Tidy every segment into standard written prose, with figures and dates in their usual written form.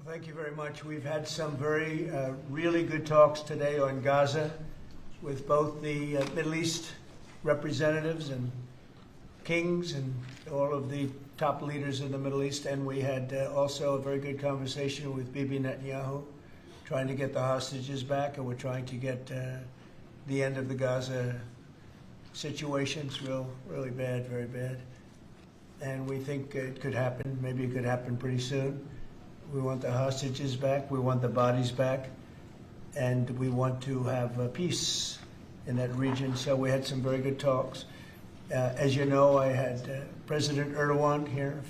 Thank you very much. We've had some very really good talks today on Gaza with both the Middle East representatives and kings and all of the top leaders in the Middle East. And we had also a very good conversation with Bibi Netanyahu, trying to get the hostages back, and we're trying to get the end of the Gaza situation. It's really bad, very bad. And we think it could happen. Maybe it could happen pretty soon. We want the hostages back. We want the bodies back. And we want to have peace in that region. So we had some very good talks. As you know, I had President Erdogan here,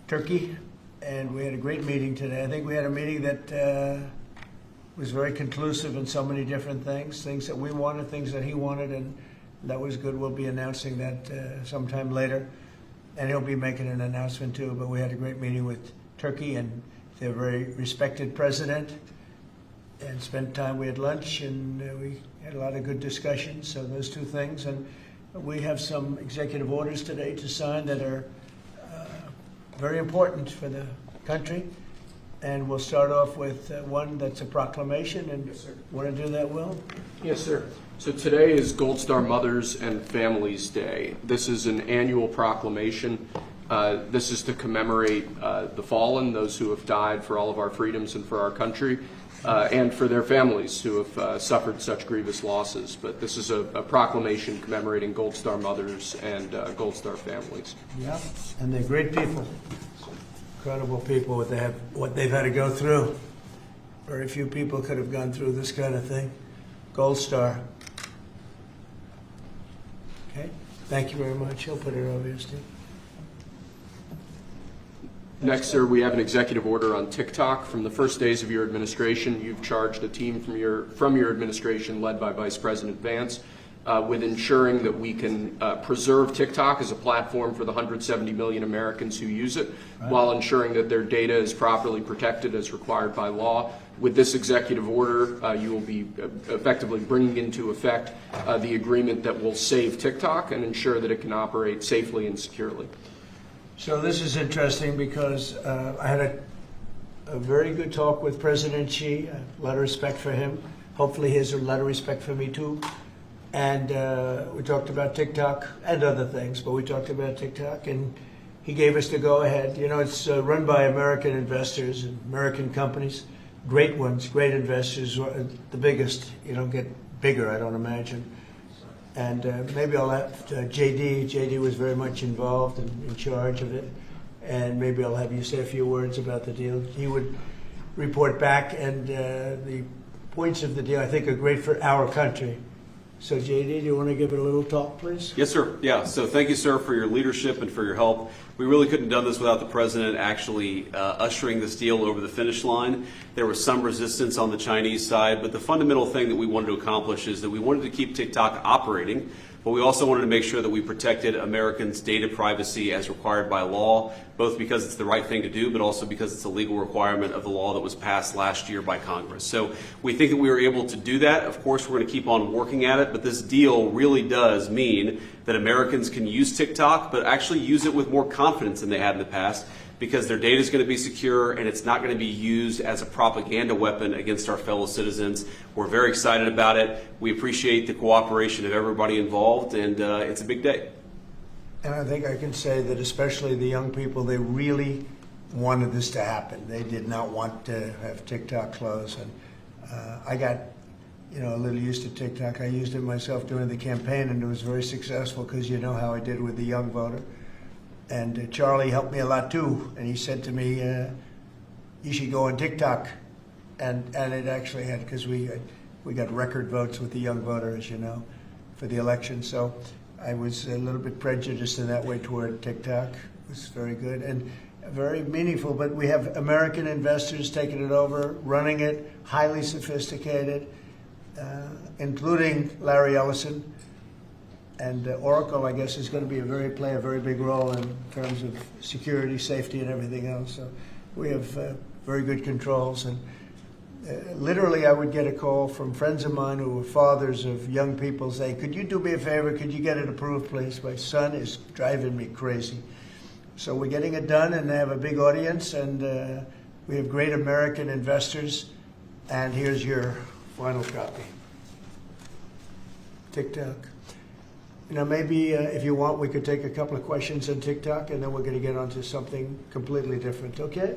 Turkey, and we had a great meeting today. I think we had a meeting that was very conclusive in so many different things that we wanted, things that he wanted, and that was good. We'll be announcing that sometime later. And he'll be making an announcement too, but we had a great meeting with Turkey, and they're a very respected president, and spent time. We had lunch, and we had a lot of good discussions. So those two things, and we have some executive orders today to sign that are very important for the country. And we'll start off with one that's a proclamation. And yes, sir. Want to do that, Will? Yes, sir. So today is Gold Star Mothers and Families Day. This is an annual proclamation. This is to commemorate the fallen, those who have died for all of our freedoms and for our country, and for their families who have suffered such grievous losses. But this is a proclamation commemorating Gold Star Mothers and Gold Star families. Yeah, and they're great people, incredible people. What they've had to go through. Very few people could have gone through this kind of thing. Gold Star. Okay, thank you very much. I'll put it over here, Steve. Next, sir, we have an executive order on TikTok. From the first days of your administration, you've charged a team from your administration, led by Vice President Vance, with ensuring that we can preserve TikTok as a platform for the 170 million Americans who use it, right, while ensuring that their data is properly protected as required by law. With this executive order, you will be effectively bringing into effect the agreement that will save TikTok and ensure that it can operate safely and securely. So this is interesting because I had a very good talk with President Xi, a lot of respect for him. Hopefully he has a lot of respect for me too. And we talked about TikTok and other things, but we talked about TikTok, and he gave us the go-ahead. You know, it's run by American investors and American companies, great ones, great investors, the biggest. You don't get bigger, I don't imagine. And maybe I'll have JD. JD was very much involved and in charge of it. And maybe I'll have you say a few words about the deal. He would report back, and the points of the deal, I think, are great for our country. So, JD, do you want to give it a little talk, please? Yes, sir. Yeah. So thank you, sir, for your leadership and for your help. We really couldn't have done this without the president actually ushering this deal over the finish line. There was some resistance on the Chinese side, but the fundamental thing that we wanted to accomplish is that we wanted to keep TikTok operating, but we also wanted to make sure that we protected Americans' data privacy as required by law, both because it's the right thing to do, but also because it's a legal requirement of the law that was passed last year by Congress. So we think that we were able to do that. Of course, we're going to keep on working at it, but this deal really does mean that Americans can use TikTok, but actually use it with more confidence than they had in the past, because their data is going to be secure and it's not going to be used as a propaganda weapon against our fellow citizens. We're very excited about it. We appreciate the cooperation of everybody involved, and it's a big day. And I think I can say that especially the young people, they really wanted this to happen. They did not want to have TikTok close. And I got, a little used to TikTok. I used it myself during the campaign, and it was very successful because you know how I did with the young voter. And Charlie helped me a lot too, and he said to me, you should go on TikTok. And it actually had, because we got record votes with the young voter, as you know, for the election. So I was a little bit prejudiced in that way toward TikTok. It was very good and very meaningful, but we have American investors taking it over, running it, highly sophisticated, including Larry Ellison. And Oracle, I guess, is going to play a very big role in terms of security, safety, and everything else. So we have very good controls. And literally, I would get a call from friends of mine who were fathers of young people say, could you do me a favor? Could you get it approved, please? My son is driving me crazy. So we're getting it done, and they have a big audience, and We have great American investors, and here's your final copy. TikTok. You know, maybe if you want, we could take a couple of questions on TikTok, and then we're going to get onto something completely different. Okay?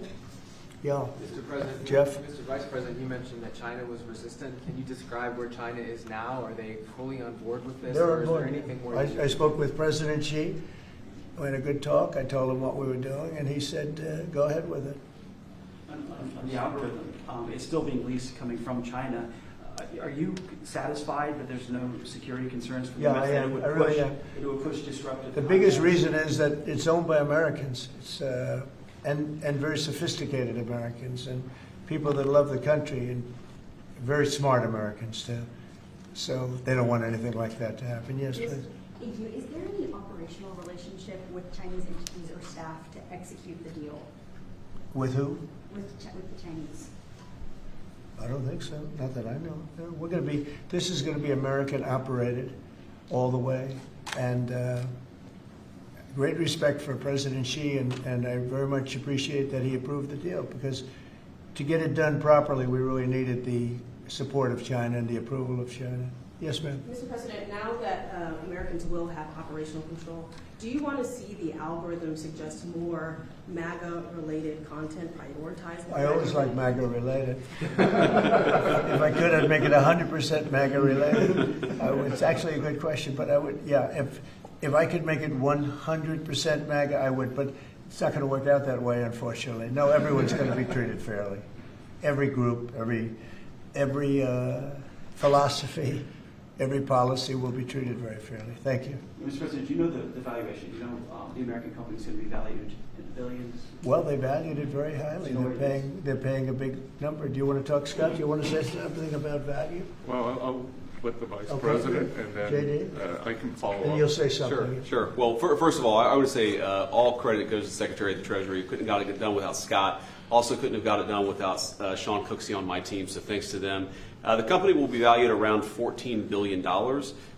Yeah. Mr. President, Jeff? Mr. Vice President, you mentioned that China was resistant. Can you describe where China is now? Are they fully on board with this, or is there anything more? I spoke with President Xi. We had a good talk. I told him what we were doing, and he said, go ahead with it. On the algorithm, it's still being leased coming from China. Are you satisfied that there's no security concerns for the Yeah, US? I am. I really am. It would push disruptive. The biggest reason is that it's owned by Americans. It's, and very sophisticated Americans and people that love the country, and very smart Americans too. So they don't want anything like that to happen. Yes, please. Is there any operational relationship with Chinese entities or staff to execute the deal With who? with the Chinese? I don't think so. Not that I know. No, we're going to be. This is going to be American operated all the way, and great respect for President Xi, and I very much appreciate that he approved the deal, because to get it done properly, we really needed the support of China and the approval of China. Yes, ma'am. Mr. President, now that Americans will have operational control, do you want to see the algorithm suggest more MAGA-related content prioritized? I always like MAGA related. If I could, I'd make it 100% MAGA related. It's actually a good question, but I would, yeah, if I could make it 100% MAGA, I would, but it's not going to work out that way, unfortunately. No, everyone's going to be treated fairly. Every group, every philosophy, every policy will be treated very fairly. Thank you. Mr. President, do you know the valuation? Do you know the American company is going to be valued in the billions? Well, they valued it very highly. They're paying a big number. Do you want to talk, Scott? Do you want to say something about value? Well, I'll let the Vice Okay, President, good. and then JD? I can follow And up. you'll say something. Sure, sure. Well, first of all, I would say all credit goes to the Secretary of the Treasury. Couldn't have got it done without Scott. Also couldn't have got it done without Sean Cooksey on my team, so thanks to them. The company will be valued around $14 billion.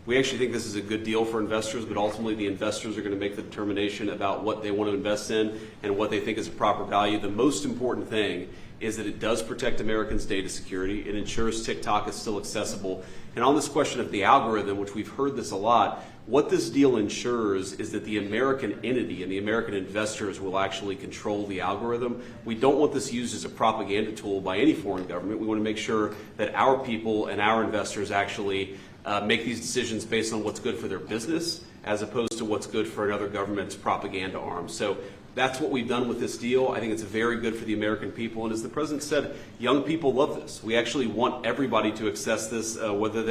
We actually think this is a good deal for investors, but ultimately the investors are going to make the determination about what they want to invest in and what they think is a proper value. The most important thing is that it does protect Americans' data security. It ensures TikTok is still accessible. And on this question of the algorithm, which we've heard this a lot, what this deal ensures is that the American entity and the American investors will actually control the algorithm. We don't want this used as a propaganda tool by any foreign government. We want to make sure that our people and our investors actually make these decisions based on what's good for their business as opposed to what's good for another government's propaganda arm. So that's what we've done with this deal. I think it's very good for the American people. And as the President said, young people love this. We actually want everybody to access this, whether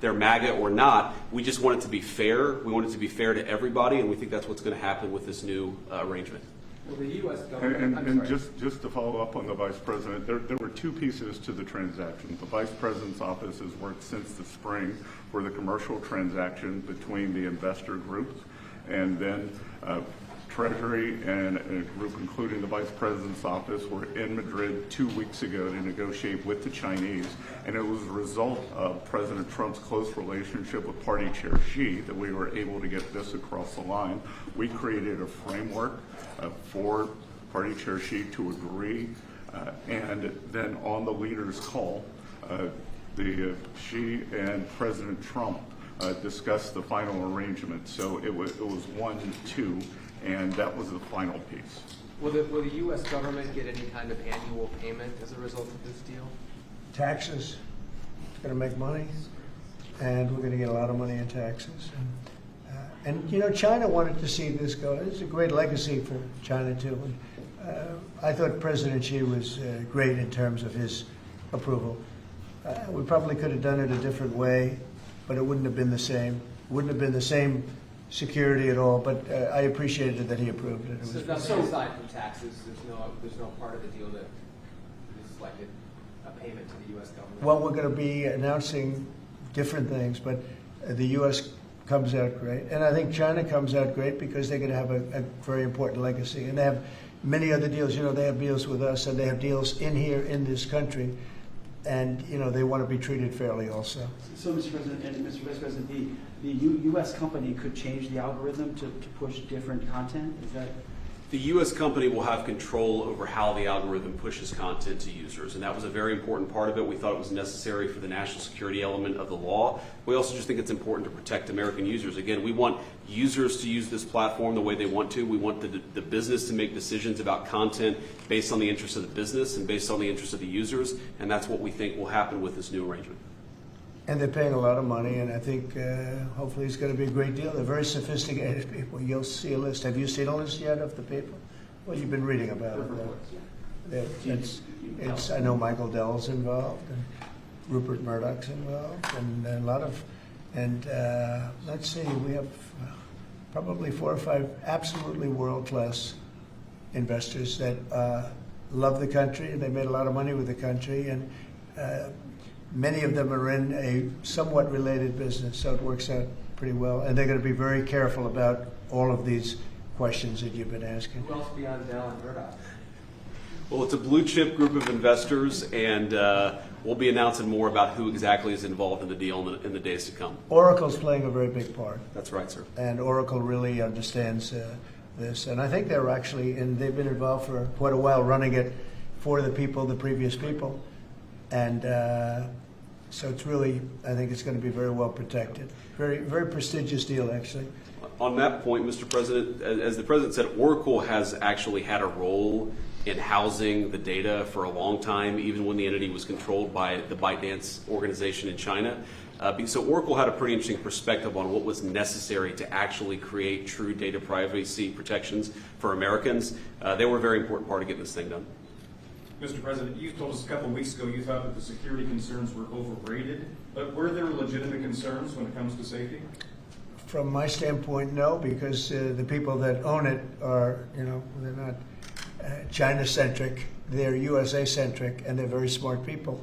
they're MAGA or not. We just want it to be fair. We want it to be fair to everybody, and we think that's what's going to happen with this new arrangement. Well, the U.S. government. And just to follow up on the Vice President, there were two pieces to the transaction. The Vice President's office has worked since the spring for the commercial transaction between the investor groups, and then Treasury and a group including the Vice President's office were in Madrid 2 weeks ago to negotiate with the Chinese, and it was a result of President Trump's close relationship with Party Chair Xi that we were able to get this across the line. We created a framework for Party Chair Xi to agree, and then on the leaders' call, Xi and President Trump discussed the final arrangement. So it was 1-2. And that was the final piece. Will the U.S. government get any kind of annual payment as a result of this deal? Taxes. It's going to make money, and we're going to get a lot of money in taxes. And you know, China wanted to see this go. It's a great legacy for China too. I thought President Xi was great in terms of his approval. We probably could have done it a different way, but it wouldn't have been the same. Wouldn't have been the same security at all, but I appreciated that he approved it. So nothing aside from taxes, there's no part of the deal that is like a payment to the U.S. government? Well, we're going to be announcing different things, but the U.S. comes out great. And I think China comes out great because they're going to have a very important legacy. And they have many other deals. You know, they have deals with us, and they have deals in here in this country. And, you know, they want to be treated fairly also. So, Mr. President and Mr. Vice President, the U.S. company could change the algorithm to push different content? Is that The U.S. company will have control over how the algorithm pushes content to users, and that was a very important part of it. We thought it was necessary for the national security element of the law. We also just think it's important to protect American users. Again, we want users to use this platform the way they want to. We want the business to make decisions about content based on the interests of the business and based on the interests of the users, and that's what we think will happen with this new arrangement. And they're paying a lot of money, and I think hopefully it's going to be a great deal. They're very sophisticated people. You'll see a list. Have you seen a list yet of the people? Well, you've been reading about it. I know Michael Dell's involved, and Rupert Murdoch's involved, and a lot of, and let's see, we have probably 4 or 5 absolutely world-class investors that love the country. They made a lot of money with the country, and many of them are in a somewhat related business, so it works out pretty well. And they're going to be very careful about all of these questions that you've been asking. Who else beyond Dell and Murdoch? Well, it's a blue chip group of investors, and we'll be announcing more about who exactly is involved in the deal in the days to come. Oracle's playing a very big part. That's right, sir. And Oracle really understands this. And I think they're actually, and they've been involved for quite a while running it for the people, the previous people. And so it's really, I think it's going to be very well protected. Very, very prestigious deal, actually. On that point, Mr. President, as the President said, Oracle has actually had a role in housing the data for a long time, even when the entity was controlled by the ByteDance organization in China. So Oracle had a pretty interesting perspective on what was necessary to actually create true data privacy protections for Americans. They were a very important part of getting this thing done. Mr. President, you told us a couple of weeks ago you thought that the security concerns were overrated, but were there legitimate concerns when it comes to safety? From my standpoint, no, because the people that own it are, they're not China-centric, they're USA-centric, and they're very smart people.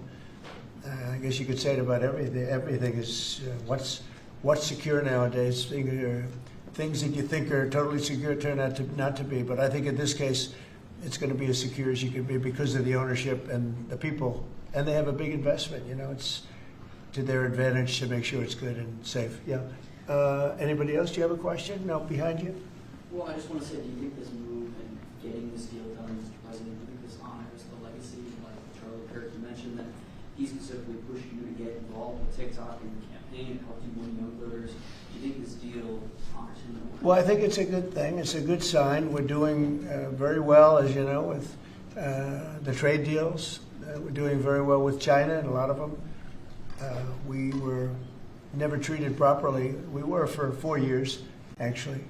I guess you could say it about everything. Everything is what's secure nowadays. Things that you think are totally secure turn out to not to be. But I think in this case, it's going to be as secure as you can be because of the ownership and the people. And they have a big investment. It's to their advantage to make sure it's good and safe. Yeah. Anybody else? Do you have a question? No, behind you. Well, I just want to say, do you think this move and getting this deal done, Mr. President, do you think this honors the legacy, like Charlie Kirk, you mentioned that he specifically pushed you to get involved with TikTok and the campaign and helped you win young voters? Do you think this deal honors him? Well, I think it's a good thing. It's a good sign. We're doing very well, as you know, with the trade deals. We're doing very well with China, and a lot of them. We were never treated properly. We were for 4 years, actually,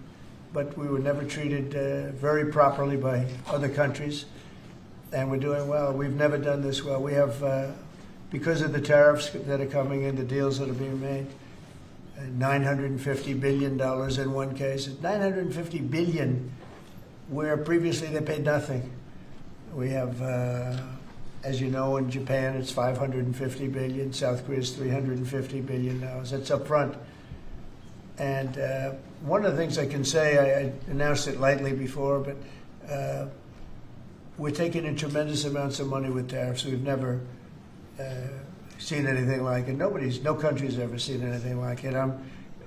but we were never treated very properly by other countries, and we're doing well. We've never done this well. We have, because of the tariffs that are coming in, the deals that are being made, $950 billion in one case. $950 billion, where previously they paid nothing. We have, as you know, in Japan it's $550 billion. South Korea is $350 billion now. That's up front. And one of the things I can say, I announced it lightly before, but we're taking in tremendous amounts of money with tariffs. We've never seen anything like it. No country's ever seen anything like it. I'm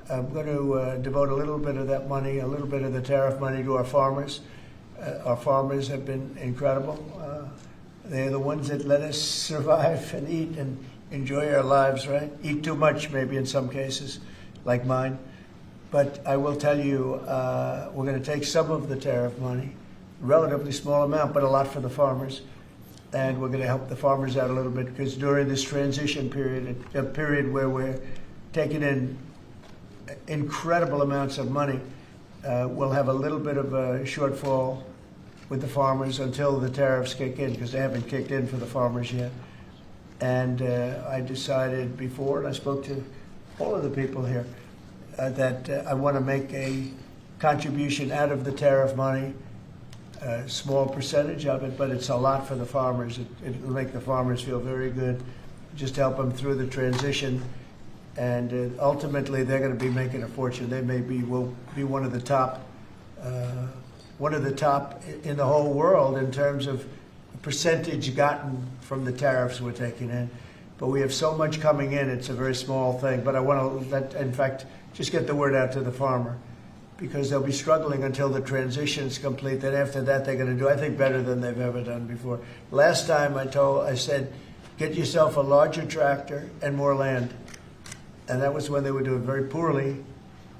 going to devote a little bit of that money, a little bit of the tariff money to our farmers. Our farmers have been incredible. They're the ones that let us survive and eat and enjoy our lives, right? Eat too much, maybe in some cases, like mine. But I will tell you, we're going to take some of the tariff money, relatively small amount, but a lot for the farmers. And we're going to help the farmers out a little bit because during this transition period, a period where we're taking in incredible amounts of money, we'll have a little bit of a shortfall with the farmers until the tariffs kick in, because they haven't kicked in for the farmers yet. And I decided before, and I spoke to all of the people here, that I want to make a contribution out of the tariff money, a small percentage of it, but it's a lot for the farmers. It'll make the farmers feel very good, just help them through the transition. And ultimately, they're going to be making a fortune. They will be one of the top in the whole world in terms of percentage gotten from the tariffs we're taking in. But we have so much coming in; it's a very small thing. But I want to, in fact, just get the word out to the farmer because they'll be struggling until the transition's complete. Then after that, they're going to do, I think, better than they've ever done before. Last time I said, get yourself a larger tractor and more land. And that was when they were doing very poorly,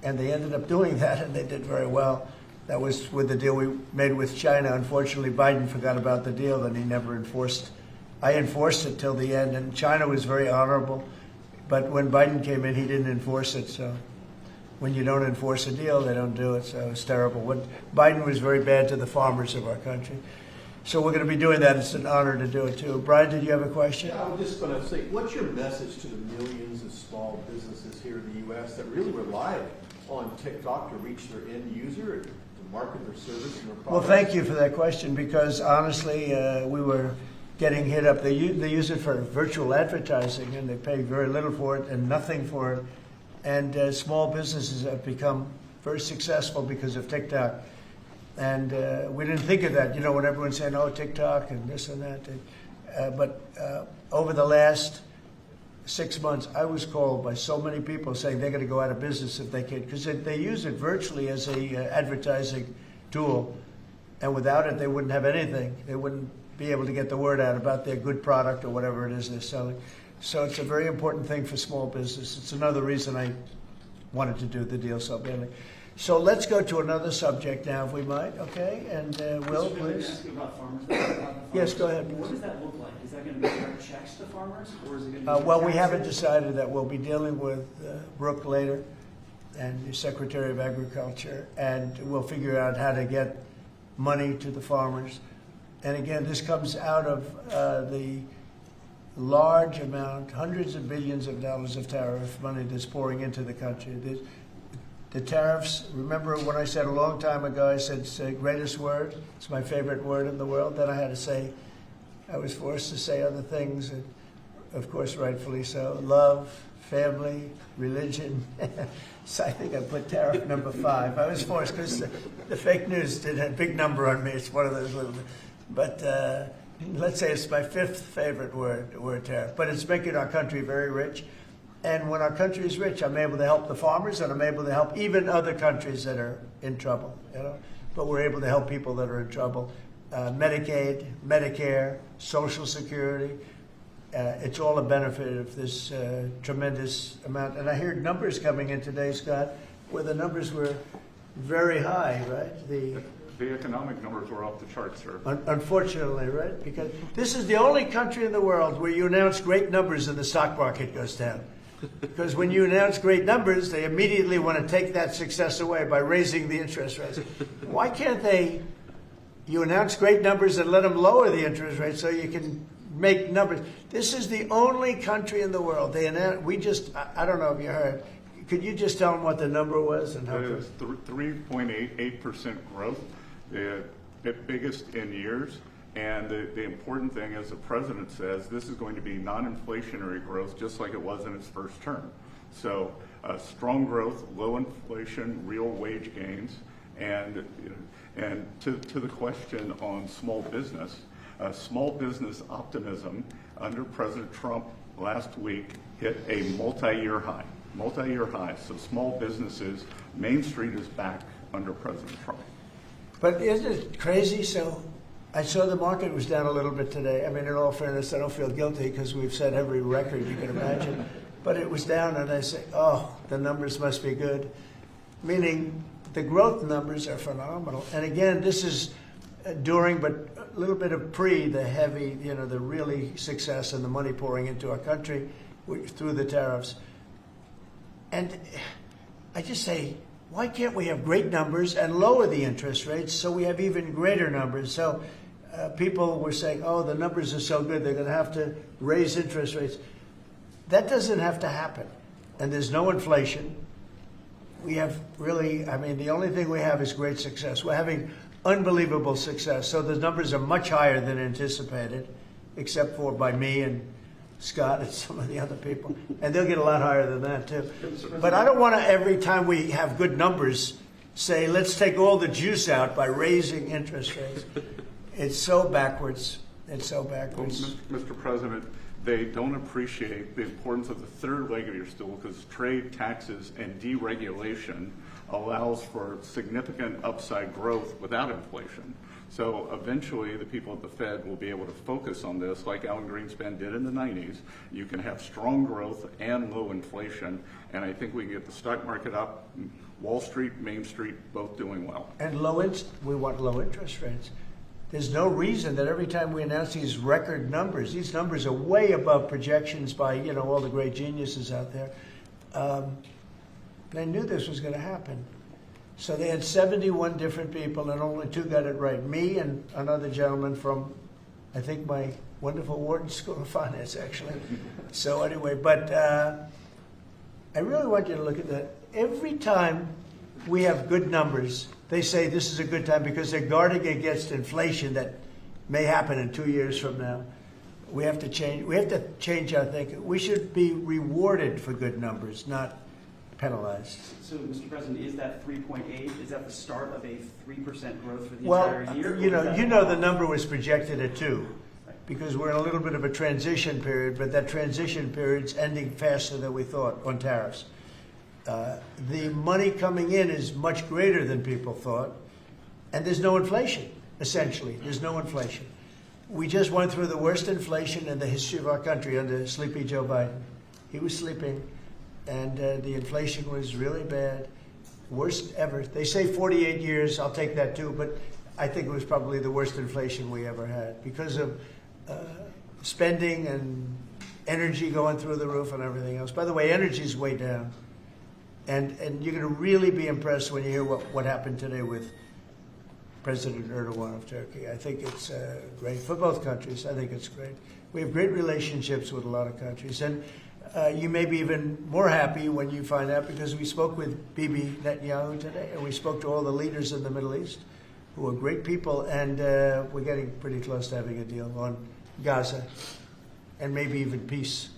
and they ended up doing that, and they did very well. That was with the deal we made with China. Unfortunately, Biden forgot about the deal, and he never enforced. I enforced it till the end, and China was very honorable. But when Biden came in, he didn't enforce it, so when you don't enforce a deal, they don't do it, so it's terrible. Biden was very bad to the farmers of our country. So we're going to be doing that. It's an honor to do it, too. Brian, did you have a question? Yeah, I was just going to say, what's your message to the millions of small businesses here in the U.S. that really rely on TikTok to reach their end user, to market their service and their product? Well, thank you for that question, because honestly, we were getting hit up. They use it for virtual advertising, and they pay very little for it and nothing for it. And small businesses have become very successful because of TikTok. And we didn't think of that, when everyone's saying, oh, TikTok and this and that. But over the last 6 months, I was called by so many people saying they're going to go out of business if they can, because they use it virtually as a advertising tool. And without it, they wouldn't have anything. They wouldn't be able to get the word out about their good product or whatever it is they're selling. So it's a very important thing for small business. It's another reason I wanted to do the deal so badly. So let's go to another subject now, if we might, okay? And Will, please. Ask you about farmers. Yes, go ahead. What does that look like? Is that going to be direct checks to farmers, or is it going to be? Well, we haven't decided that. We'll be dealing with Brooke later, and the Secretary of Agriculture, and we'll figure out how to get money to the farmers. And again, this comes out of the large amount, hundreds of billions of dollars of tariff money that's pouring into the country. The tariffs, remember when I said a long time ago, I said it's the greatest word, it's my favorite word in the world. Then I had to say, I was forced to say other things, and of course, rightfully so. Love, family, religion. So I think I put tariff number 5. I was forced because the fake news did a big number on me. It's one of those little, but let's say it's my 5th favorite word tariff. But it's making our country very rich. And when our country is rich, I'm able to help the farmers, and I'm able to help even other countries that are in trouble. But we're able to help people that are in trouble. Medicaid, Medicare, Social Security. It's all a benefit of this tremendous amount. And I heard numbers coming in today, Scott, where the numbers were very high, right? The economic numbers were off the charts, sir. Unfortunately, right? Because this is the only country in the world where you announce great numbers and the stock market goes down. Because when you announce great numbers, they immediately want to take that success away by raising the interest rates. Why can't you announce great numbers and let them lower the interest rate so you can make numbers? This is the only country in the world. I don't know if you heard. Could you just tell them what the number was? And how it was 3.88% growth, the biggest in years. And the important thing, as the president says, this is going to be non-inflationary growth, just like it was in its first term. So strong growth, low inflation, real wage gains. And to the question on small business optimism under President Trump last week hit a multi-year high. So small businesses, Main Street is back under President Trump. But isn't it crazy? So I saw the market was down a little bit today. I mean, in all fairness, I don't feel guilty because we've set every record you can imagine. But it was down, and I say, oh, the numbers must be good. Meaning the growth numbers are phenomenal. And again, this is during, but a little bit of the heavy, the really success and the money pouring into our country through the tariffs. And I just say, why can't we have great numbers and lower the interest rates so we have even greater numbers? So people were saying, oh, the numbers are so good, they're going to have to raise interest rates. That doesn't have to happen. And there's no inflation. We have the only thing we have is great success. We're having unbelievable success. So the numbers are much higher than anticipated, except for by me and Scott and some of the other people. And they'll get a lot higher than that, too. But I don't want to, every time we have good numbers, say, let's take all the juice out by raising interest rates. It's so backwards. It's so backwards. Well, Mr. President, they don't appreciate the importance of the third leg of your stool, because trade, taxes, and deregulation allows for significant upside growth without inflation. So eventually the people at the Fed will be able to focus on this like Alan Greenspan did in the 90s. You can have strong growth and low inflation, and I think we can get the stock market up, Wall Street, Main Street, both doing well. And we want low interest rates. There's no reason that every time we announce these record numbers, these numbers are way above projections by, all the great geniuses out there. They knew this was going to happen. So they had 71 different people, and only 2 got it right. Me and another gentleman from, I think, my wonderful Wharton School of Finance, actually. So anyway, but I really want you to look at that. Every time we have good numbers, they say this is a good time because they're guarding against inflation that may happen in 2 years from now. We have to change our thinking. We should be rewarded for good numbers, not penalized. So, Mr. President, is that 3.8? Is that the start of a 3% growth for the Well, entire year? the number was projected at 2, because we're in a little bit of a transition period, but that transition period's ending faster than we thought on tariffs. The money coming in is much greater than people thought, and there's no inflation, essentially. There's no inflation. We just went through the worst inflation in the history of our country under Sleepy Joe Biden. He was sleeping, and the inflation was really bad, worst ever. They say 48 years, I'll take that too, but I think it was probably the worst inflation we ever had because of spending and energy going through the roof and everything else. By the way, energy's way down. And you're going to really be impressed when you hear what happened today with President Erdogan of Turkey. I think it's great for both countries. I think it's great. We have great relationships with a lot of countries. And you may be even more happy when you find out, because we spoke with Bibi Netanyahu today, and we spoke to all the leaders in the Middle East, who are great people, and we're getting pretty close to having a deal on Gaza, and maybe even peace,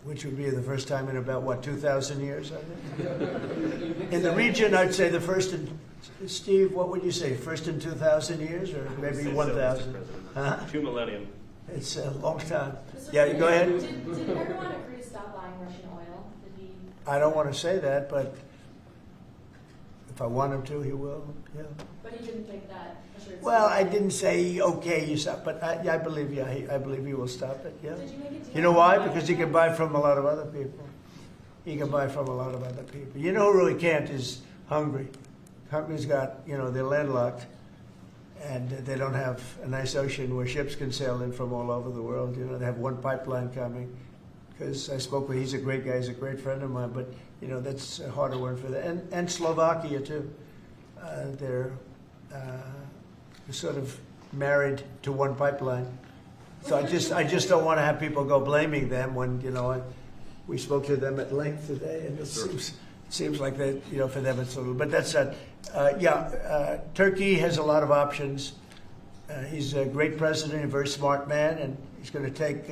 which would be the first time in about, 2,000 years, I think? In the region, I'd say the first in, Steve, what would you say, first in 2,000 years, or maybe 1,000? Huh? 2 millennium. It's a long time. Yeah, go ahead. Did everyone agree to stop buying Russian oil? Did he? I don't want to say that, but if I want him to, he will. Yeah. But he didn't think that. Well, I didn't say okay, you stop, but I believe you. I believe he will stop it. Yeah. Did you make a deal? You know why? Because he can buy from a lot of other people. He can buy from a lot of other people. You know who really can't is Hungary. Hungary's got, they're landlocked, and they don't have a nice ocean where ships can sail in from all over the world. They have one pipeline coming. Because I spoke with, he's a great guy, he's a great friend of mine, but that's a harder one for them. And Slovakia too. They're sort of married to one pipeline. So I just don't want to have people go blaming them when we spoke to them at length today, and it seems like that for them it's a little. But that's Turkey has a lot of options. He's a great president, a very smart man, and he's going to take.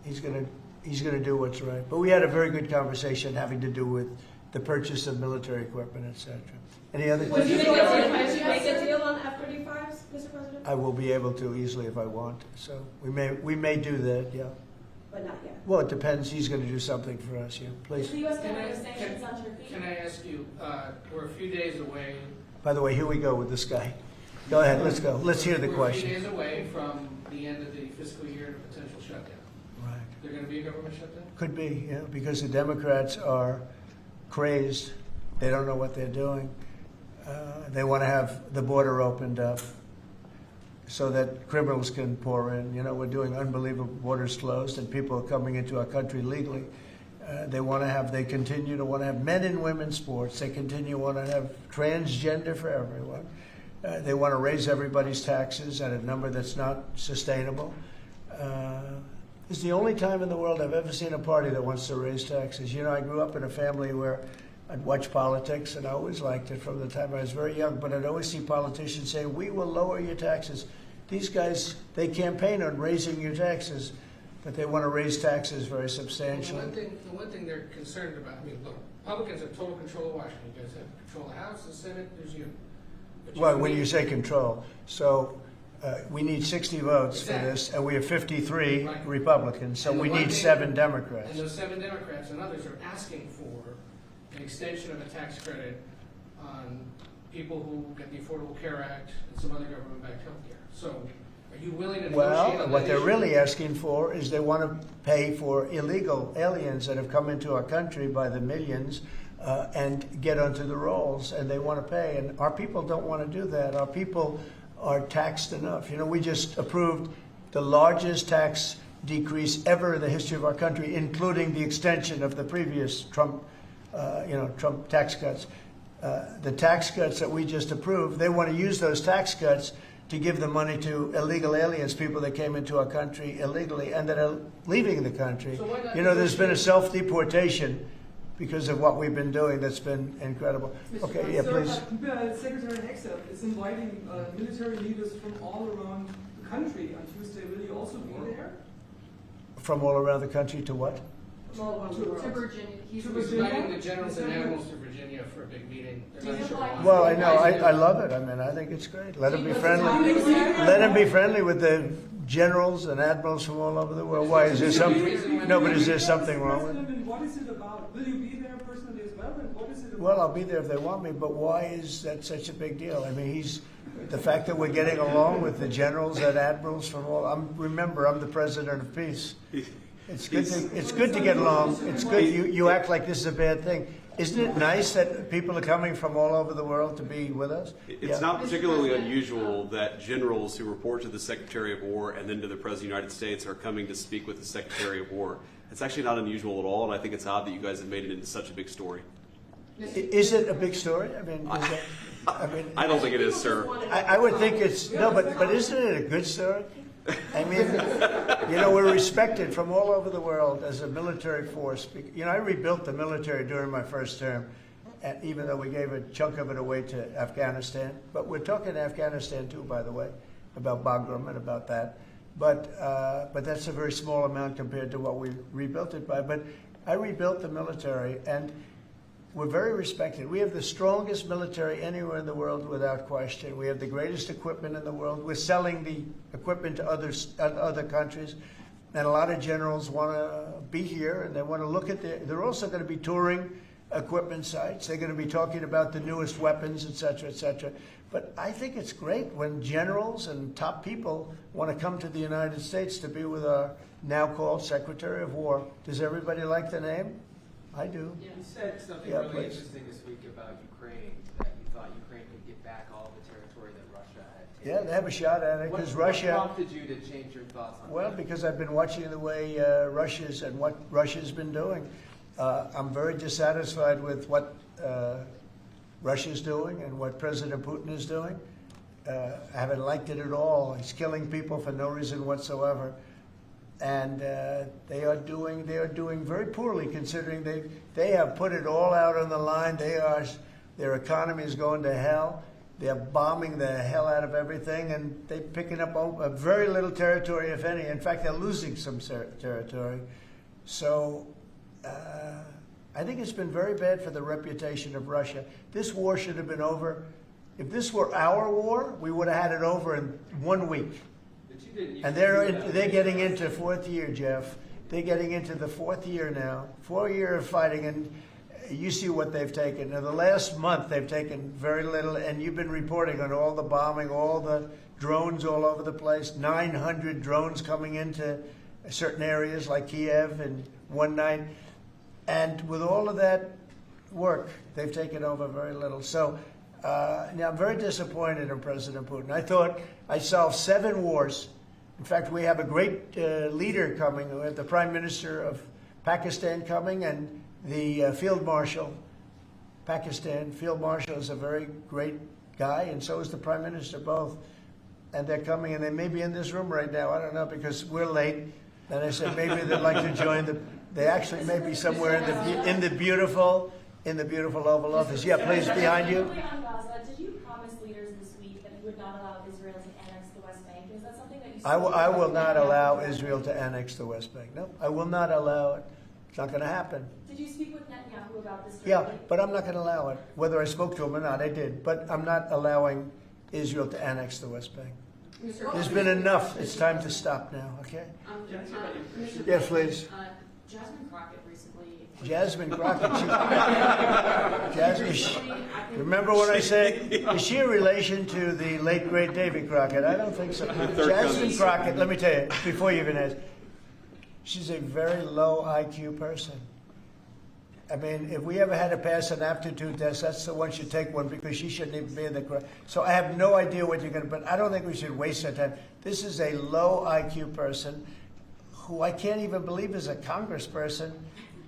He's going to do what's right. But we had a very good conversation having to do with the purchase of military equipment, etc. Any other questions? Did you make a deal on F-35s, Mr. President? I will be able to easily if I want. So we may do that, yeah. But not yet. Well, it depends. He's going to do something for us, yeah. Please. The U.S. can have sanctions on Turkey. Can I ask you, we're a few days away. By the way, here we go with this guy. Go ahead, let's go. Let's hear the question. We're a few days away from the end of the fiscal year and a potential shutdown. Right. There going to be a government shutdown? Could be, yeah, because the Democrats are crazed. They don't know what they're doing. They want to have the border opened up so that criminals can pour in. We're doing unbelievable borders closed, and people are coming into our country legally. They continue to want to have men and women sports. They continue to want to have transgender for everyone. They want to raise everybody's taxes at a number that's not sustainable. It's the only time in the world I've ever seen a party that wants to raise taxes. I grew up in a family where I'd watch politics, and I always liked it from the time I was very young, but I'd always see politicians say, we will lower your taxes. These guys, they campaign on raising your taxes, but they want to raise taxes very substantially. Well, the one thing they're concerned about, look, Republicans have total control of Washington. You guys have control of the House, the Senate, there's you. Well, when you say control, so we need 60 votes for this, and we have 53 Republicans, so we need 7 Democrats. And those 7 Democrats and others are asking for an extension of a tax credit on people who get the Affordable Care Act and some other government-backed health care. So are you willing to negotiate Well, on what that they're issue? really asking for is they want to pay for illegal aliens that have come into our country by the millions and get onto the rolls, and they want to pay. And our people don't want to do that. Our people are taxed enough. You know, we just approved the largest tax decrease ever in the history of our country, including the extension of the previous Trump tax cuts. The tax cuts that we just approved, they want to use those tax cuts to give the money to illegal aliens, people that came into our country illegally and that are leaving the country. So why not You know, there's been a negotiate? self-deportation because of what we've been doing that's been incredible. Okay, yeah, please. Secretary Hexer is inviting military leaders from all around the country on Tuesday. Will you also be there? From all around the country to what? To Virginia. He's To He's Virginia? inviting the generals and admirals to Virginia for a big meeting. They're not sure why. Well, I know, I love it. I mean, I think it's great. Let them be friendly. Let them be friendly with the generals and admirals from all over the world. Why, is there something, no, but is there something wrong with it? And what is it about? Will you be there personally as well? And what is it about? Well, I'll be there if they want me, but why is that such a big deal? I mean, the fact that we're getting along with the generals and admirals from all, remember, I'm the president of peace. It's good to get along. It's good. You act like this is a bad thing. Isn't it nice that people are coming from all over the world to be with us? It's not particularly unusual that generals who report to the Secretary of War and then to the President of the United States are coming to speak with the Secretary of War. It's actually not unusual at all, and I think it's odd that you guys have made it into such a big story. Is it a big story? I mean, I don't think it is, sir. I would think it's, no, but isn't it a good story? I mean, you know, we're respected from all over the world as a military force. You know, I rebuilt the military during my first term, even though we gave a chunk of it away to Afghanistan. But we're talking Afghanistan too, by the way, about Bagram and about that. But that's a very small amount compared to what we rebuilt it by. But I rebuilt the military, and we're very respected. We have the strongest military anywhere in the world without question. We have the greatest equipment in the world. We're selling the equipment to other countries. And a lot of generals want to be here, and they want to look at they're also going to be touring equipment sites. They're going to be talking about the newest weapons, et cetera, et cetera. But I think it's great when generals and top people want to come to the United States to be with our now called Secretary of War. Does everybody like the name? I do. You said something Yeah, really please. interesting this week about Ukraine, that you thought Ukraine could get back all the territory that Russia had taken. Yeah, they have a shot at it because Russia. What prompted you to change your thoughts on Well, that? because I've been watching the way what Russia's been doing. I'm very dissatisfied with what Russia's doing and what President Putin is doing. I haven't liked it at all. He's killing people for no reason whatsoever. And they are doing very poorly, considering they have put it all out on the line. Their economy is going to hell. They're bombing the hell out of everything, and they're picking up a very little territory, if any. In fact, they're losing some territory. So I think it's been very bad for the reputation of Russia. This war should have been over. If this were our war, we would have had it over in 1 week. And they're getting into fourth year, Jeff. They're getting into the fourth year now. 4 years of fighting, and you see what they've taken. In the last month, they've taken very little, and you've been reporting on all the bombing, all the drones all over the place. 900 drones coming into certain areas like Kiev in one night. And with all of that work, they've taken over very little. So now I'm very disappointed in President Putin. I thought I solved 7 wars. In fact, we have a great leader coming. We have the Prime Minister of Pakistan coming and the Field Marshal. Pakistan Field Marshal is a very great guy, and so is the Prime Minister, both. And they're coming, and they may be in this room right now. I don't know, because we're late. And I said maybe they'd like to join they actually may be somewhere in the beautiful Oval Office. Yeah, please, behind you. On Gaza, did you promise leaders this week that you would not allow Israel to annex the West Bank? Is that something that you I will not allow Israel to annex the West Bank. No, I will not allow it. It's not going to happen. Did you speak with Netanyahu about this? Yeah, but I'm not going to allow it. Whether I spoke to him or not, I did. But I'm not allowing Israel to annex the West Bank. There's been enough. It's time to stop now, okay? Yes, please. Jasmine Crockett recently Jasmine Crockett. Remember when I said, is she a relation to the late, great Davy Crockett? I don't think so. Jasmine Crockett, let me tell you, before you even ask, she's a very low IQ person. I mean, if we ever had to pass an aptitude test, that's the one should take one because she shouldn't even be in the crowd. So I have no idea what you're going to, but I don't think we should waste our time. This is a low IQ person who I can't even believe is a congressperson.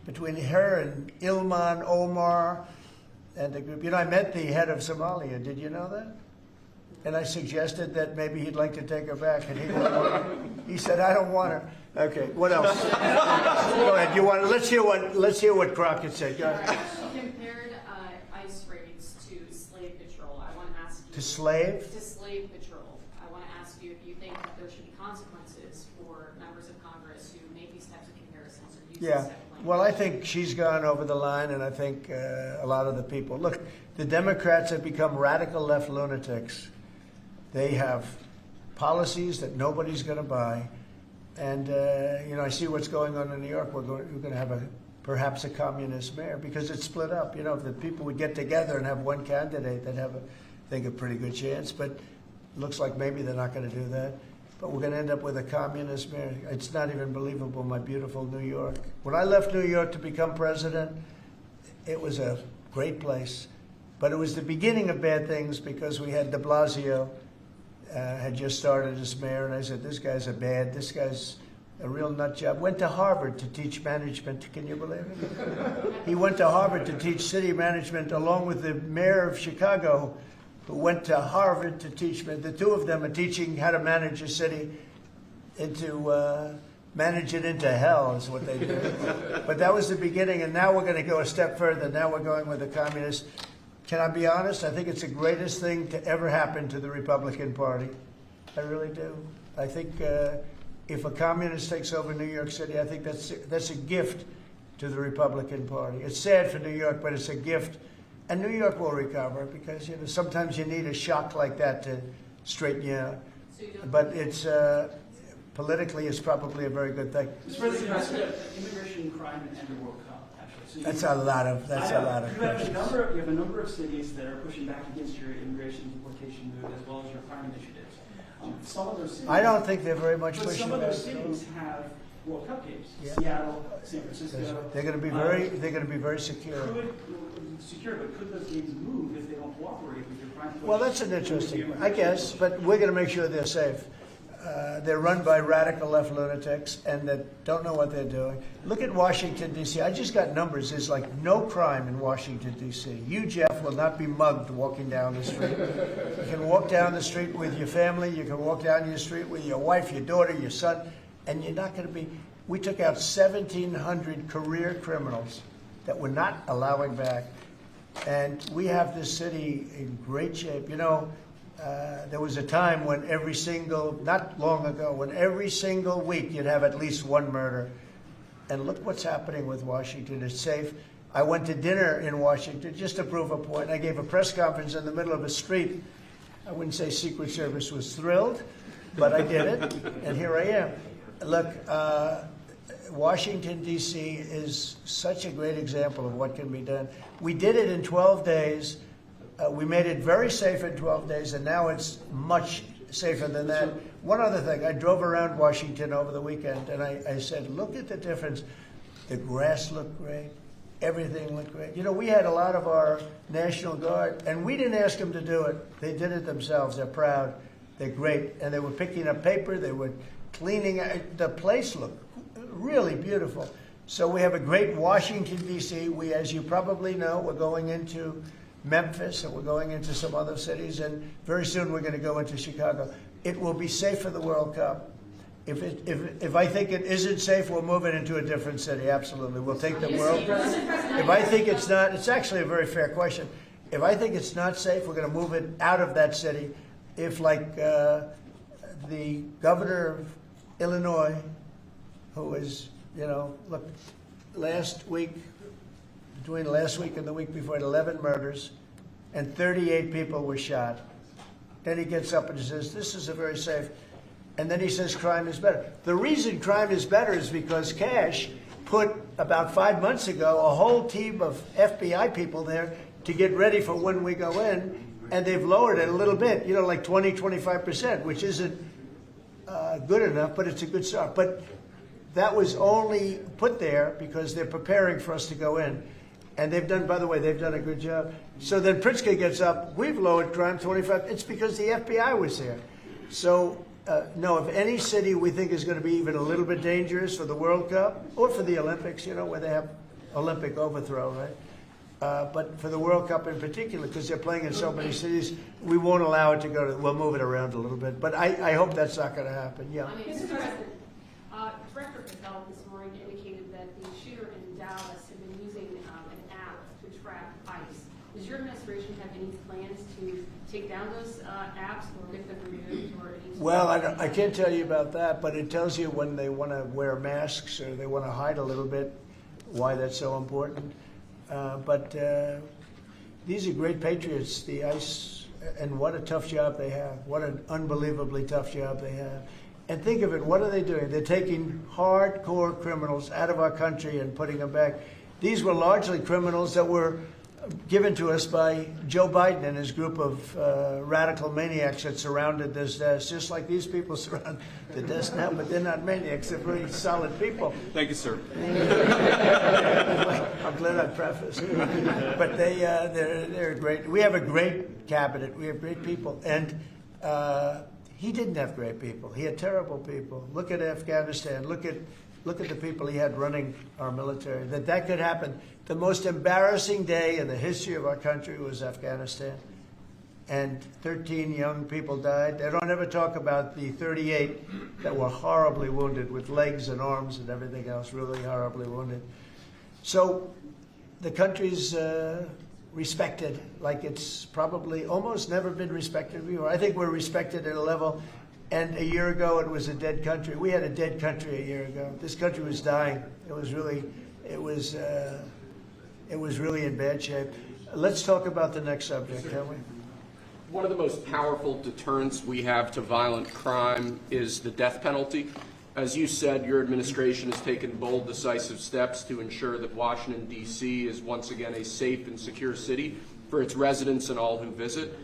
Between her and Ilman Omar and the group. You know, I met the head of Somalia. Did you know that? And I suggested that maybe he'd like to take her back, and he said, "I don't want her." Okay, what else? Go ahead. You want? Let's hear what Crockett said. Go ahead. She compared ICE raids to slave patrol. I want to ask you. To slave? To slave patrol. I want to ask you if you think that there should be consequences for members of Congress who make these types of comparisons or use this type of language. Well, I think she's gone over the line, and I think a lot of the people. Look, the Democrats have become radical left lunatics. They have policies that nobody's going to buy. And, you know, I see what's going on in New York. We're going to have perhaps a communist mayor because it's split up. You know, if the people would get together and have one candidate, they'd have, I think, a pretty good chance. But it looks like maybe they're not going to do that. But we're going to end up with a communist mayor. It's not even believable, my beautiful New York. When I left New York to become president, it was a great place. But it was the beginning of bad things because we had de Blasio had just started as mayor. And I said, this guy's this guy's a real nut job. Went to Harvard to teach management. Can you believe it? He went to Harvard to teach city management along with the mayor of Chicago, who went to Harvard to teach. The two of them are teaching how to manage a city manage it into hell is what they do. But that was the beginning, and now we're going to go a step further. Now we're going with the communists. Can I be honest? I think it's the greatest thing to ever happen to the Republican Party. I really do. I think if a communist takes over New York City, I think that's a gift to the Republican Party. It's sad for New York, but it's a gift. And New York will recover because, you know, sometimes you need a shock like that to straighten you out. But it's politically, it's probably a very good thing. Mr. President, immigration, crime, and the World Cup. Actually, so that's a lot of questions. You have a number of cities that are pushing back against your immigration deportation move as well as your crime initiatives. Some of those cities, I don't think they're very much pushing some of back. those cities have World Cup games. Yeah. Seattle, San Francisco. They're going to be very secure. But could those games move if they don't cooperate with your crime? Well, that's an interesting one, I guess, but we're going to make sure they're safe. They're run by radical left lunatics and that don't know what they're doing. Look at Washington, D.C. I just got numbers. There's like no crime in Washington, D.C. You, Jeff, will not be mugged walking down the street. You can walk down the street with your family. You can walk down your street with your wife, your daughter, your son, and you're not going to be. We took out 1,700 career criminals that we're not allowing back. And we have this city in great shape. You know, there was a time when not long ago, when every single week you'd have at least one murder. And look what's happening with Washington. It's safe. I went to dinner in Washington just to prove a point. I gave a press conference in the middle of a street. I wouldn't say Secret Service was thrilled, but I did it, and here I am. Look, Washington, D.C. is such a great example of what can be done. We did it in 12 days. We made it very safe in 12 days, and now it's much safer than that. One other thing, I drove around Washington over the weekend, and I said, look at the difference. The grass looked great. Everything looked great. You know, we had a lot of our National Guard, and we didn't ask them to do it. They did it themselves. They're proud. They're great. And they were picking up paper. They were cleaning. The place looked really beautiful. So we have a great Washington, D.C. We, as you probably know, we're going into Memphis, and we're going into some other cities, and very soon we're going to go into Chicago. It will be safe for the World Cup. If I think it isn't safe, we'll move it into a different city. Absolutely, we'll take the world. If I think it's not, it's actually a very fair question. If I think it's not safe, we're going to move it out of that city. If, like the governor of Illinois, who is, you know, look, last week, between last week and the week before, 11 murders, and 38 people were shot. Then he gets up and he says, this is a very safe. And then he says crime is better. The reason crime is better is because cash put, about 5 months ago, a whole team of FBI people there to get ready for when we go in, and they've lowered it a little bit, you know, like 20, 25%, which isn't good enough, but it's a good start. But that was only put there because they're preparing for us to go in. And they've done, by the way, they've done a good job. So then Pritzker gets up, we've lowered crime 25. It's because the FBI was there. So, no, if any city we think is going to be even a little bit dangerous for the World Cup or for the Olympics, you know, where they have Olympic overthrow, right? But for the World Cup in particular, because they're playing in so many cities, we won't allow it to go to, we'll move it around a little bit. But I hope that's not going to happen, yeah. Mr. President, Director Patel this morning indicated that the shooter in Dallas had been using an app to track ICE. Does your administration have any plans to take down those apps or get them removed? Or any Well, I can't tell you about that, but it tells you when they want to wear masks or they want to hide a little bit, why that's so important. But these are great patriots, the ICE, and what a tough job they have. What an unbelievably tough job they have. And think of it, what are they doing? They're taking hardcore criminals out of our country and putting them back. These were largely criminals that were given to us by Joe Biden and his group of radical maniacs that surrounded this desk, just like these people surround the desk now, but they're not maniacs, they're really solid people. Thank you, sir. I'm glad I prefaced. But they're great. We have a great cabinet. We have great people. And he didn't have great people. He had terrible people. Look at Afghanistan. Look at the people he had running our military. That could happen. The most embarrassing day in the history of our country was Afghanistan. And 13 young people died. They don't ever talk about the 38 that were horribly wounded with legs and arms and everything else, really horribly wounded. So the country's respected like it's probably almost never been respected before. I think we're respected at a level, and a year ago it was a dead country. We had a dead country a year ago. This country was dying. It was really in bad shape. Let's talk about the next subject, can we? One of the most powerful deterrents we have to violent crime is the death penalty. As you said, your administration has taken bold, decisive steps to ensure that Washington, D.C. is once again a safe and secure city for its residents and all who visit.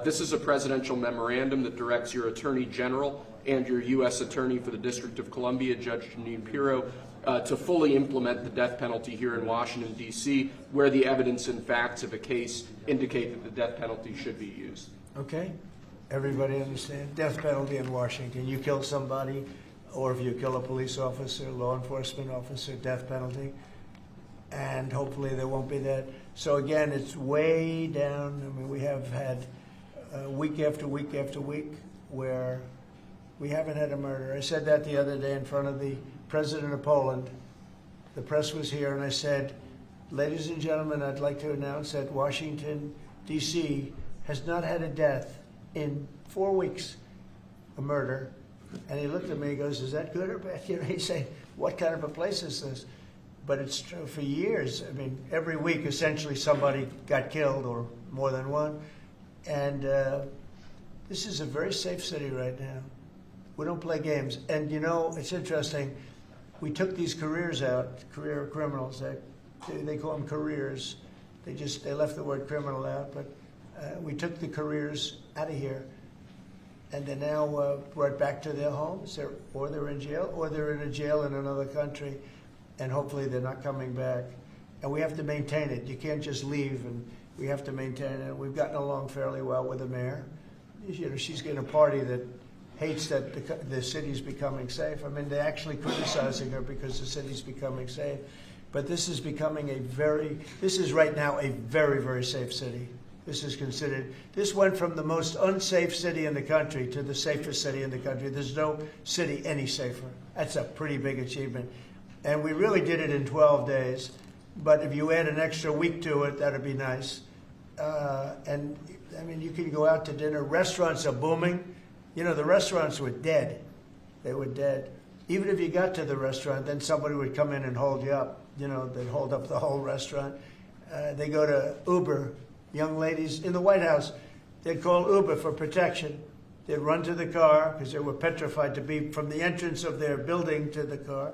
This is a presidential memorandum that directs your Attorney General and your U.S. Attorney for the District of Columbia, Judge Janine Pirro, to fully implement the death penalty here in Washington, D.C., where the evidence and facts of a case indicate that the death penalty should be used. Okay? Everybody understand? Death penalty in Washington. You kill somebody, or if you kill a police officer, law enforcement officer, death penalty. And hopefully there won't be that. So again, it's way down. I mean, we have had week after week after week where we haven't had a murder. I said that the other day in front of the president of Poland. The press was here, and I said, ladies and gentlemen, I'd like to announce that Washington, D.C. has not had a death in 4 weeks, a murder. And he looked at me and goes, is that good or bad? You know, he said, what kind of a place is this? But it's true for years. I mean, every week, essentially, somebody got killed or more than one. And this is a very safe city right now. We don't play games. And, you know, it's interesting. We took these careers out, career criminals. They call them careers. They left the word criminal out. But we took the careers out of here. And they're now brought back to their homes, or they're in jail, or they're in a jail in another country. And hopefully they're not coming back. And we have to maintain it. You can't just leave, and we have to maintain it. We've gotten along fairly well with the mayor. You know, she's getting a party that hates that the city's becoming safe. I mean, they're actually criticizing her because the city's becoming safe. But this is becoming this is right now a very, very safe city. This went from the most unsafe city in the country to the safest city in the country. There's no city any safer. That's a pretty big achievement. And we really did it in 12 days. But if you add an extra week to it, that'd be nice. And, I mean, you can go out to dinner. Restaurants are booming. You know, the restaurants were dead. They were dead. Even if you got to the restaurant, then somebody would come in and hold you up. You know, they'd hold up the whole restaurant. They go to Uber. Young ladies in the White House, they'd call Uber for protection. They'd run to the car because they were petrified to be from the entrance of their building to the car.